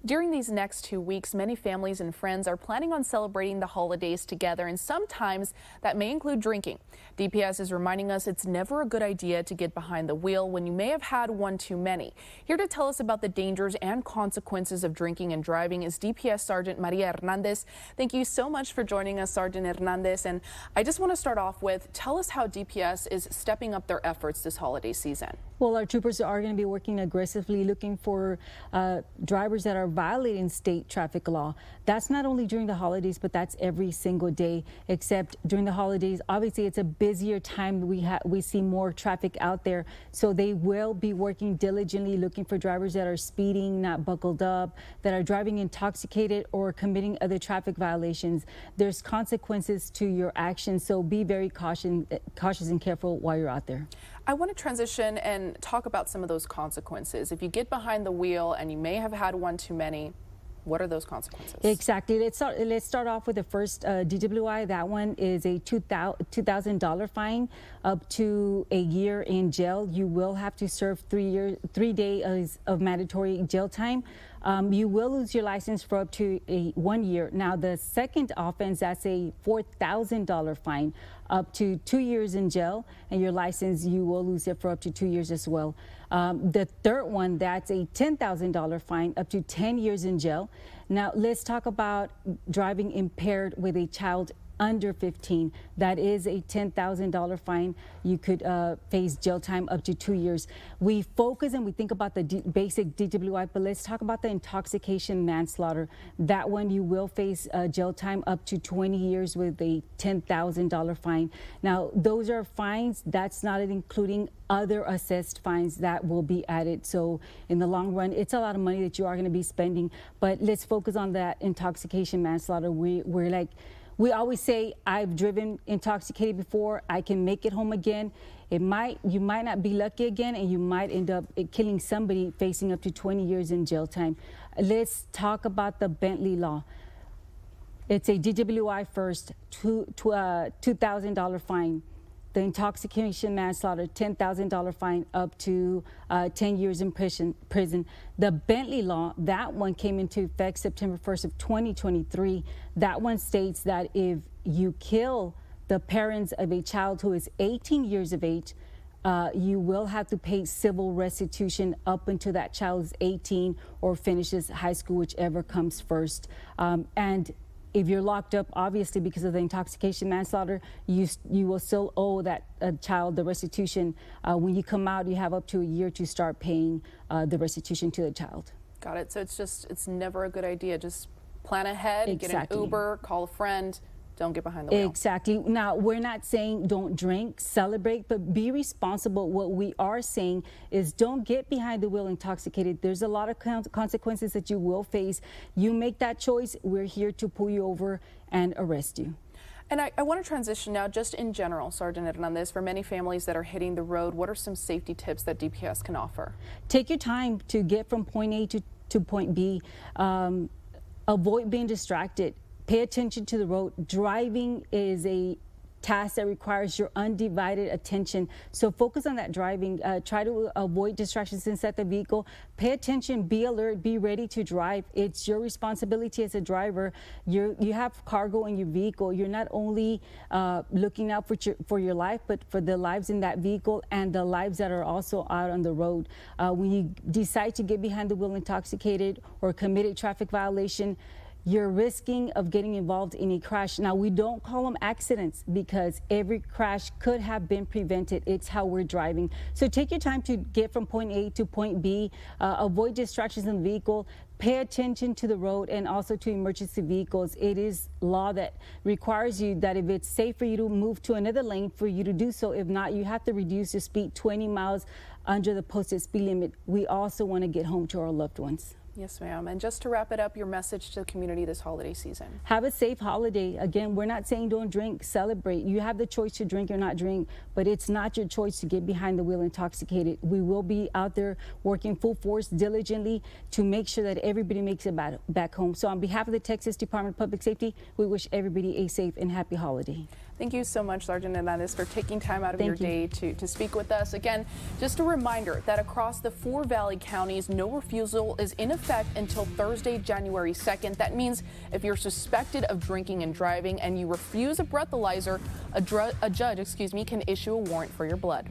During these next 2 weeks, many families and friends are planning on celebrating the holidays together, and sometimes that may include drinking. DPS is reminding us it's never a good idea to get behind the wheel when you may have had one too many. Here to tell us about the dangers and consequences of drinking and driving is DPS Sergeant Maria Hernandez. Thank you so much for joining us, Sergeant Hernandez. And I just want to start off with, tell us how DPS is stepping up their efforts this holiday season. Well, our troopers are going to be working aggressively looking for drivers that are violating state traffic law. That's not only during the holidays, but that's every single day, except during the holidays. Obviously, it's a busier time. We see more traffic out there. So they will be working diligently looking for drivers that are speeding, not buckled up, that are driving intoxicated or committing other traffic violations. There's consequences to your actions. So be very cautious and careful while you're out there. I want to transition and talk about some of those consequences. If you get behind the wheel and you may have had one too many, what are those consequences? Exactly. Let's start off with the first DWI. That one is a $2,000 fine, up to a year in jail. You will have to serve 3 days of mandatory jail time. You will lose your license for up to 1 year. Now, the second offense, that's a $4,000 fine, up to 2 years in jail, and your license, you will lose it for up to 2 years as well. The third one, that's a $10,000 fine, up to 10 years in jail. Now, let's talk about driving impaired with a child under 15. That is a $10,000 fine. You could face jail time up to 2 years. We focus and we think about the basic DWI, but let's talk about the intoxication manslaughter. That one you will face jail time up to 20 years with a $10,000 fine. Now, those are fines. That's not including other assessed fines that will be added. So in the long run, it's a lot of money that you are going to be spending. But let's focus on that intoxication manslaughter. We always say, I've driven intoxicated before, I can make it home again. You might not be lucky again, and you might end up killing somebody, facing up to 20 years in jail time. Let's talk about the Bentley law. It's a DWI first, $2,000 fine. The intoxication manslaughter, $10,000 fine, up to 10 years in prison. The Bentley law, that one came into effect September 1st of 2023. That one states that if you kill the parents of a child who is 18 years of age, you will have to pay civil restitution up until that child is 18 or finishes high school, whichever comes first. And if you're locked up, obviously, because of the intoxication manslaughter, you will still owe that child the restitution. When you come out, you have up to a year to start paying the restitution to the child. Got it. So it's never a good idea. Just plan ahead, Exactly. Get an Uber, call a friend. Don't get behind the wheel. Exactly. Now, we're not saying don't drink, celebrate, but be responsible. What we are saying is don't get behind the wheel intoxicated. There's a lot of consequences that you will face. You make that choice, we're here to pull you over and arrest you. And I want to transition now, just in general, Sergeant Hernandez, for many families that are hitting the road, what are some safety tips that DPS can offer? Take your time to get from point A to point B. Avoid being distracted. Pay attention to the road. Driving is a task that requires your undivided attention. So focus on that driving. Try to avoid distractions inside the vehicle. Pay attention, be alert, be ready to drive. It's your responsibility as a driver. You have cargo in your vehicle. You're not only looking out for your life, but for the lives in that vehicle and the lives that are also out on the road. When you decide to get behind the wheel intoxicated or commit a traffic violation, you're risking of getting involved in a crash. Now, we don't call them accidents because every crash could have been prevented. It's how we're driving. So take your time to get from point A to point B. Avoid distractions in the vehicle. Pay attention to the road and also to emergency vehicles. It is law that requires you that if it's safe for you to move to another lane, for you to do so. If not, you have to reduce your speed 20 miles under the posted speed limit. We also want to get home to our loved ones. Yes, ma'am. And just to wrap it up, your message to the community this holiday season. Have a safe holiday. Again, we're not saying don't drink, celebrate. You have the choice to drink or not drink, but it's not your choice to get behind the wheel intoxicated. We will be out there working full force diligently to make sure that everybody makes it back home. So on behalf of the Texas Department of Public Safety, we wish everybody a safe and happy holiday. Thank you so much, Sergeant Hernandez, for taking time out of your day to speak with us. Again, just a reminder that across the 4 Valley counties, no refusal is in effect effect until Thursday, January 2nd. That means if you're suspected of drinking and driving and you refuse a breathalyzer, a judge can issue a warrant for your blood.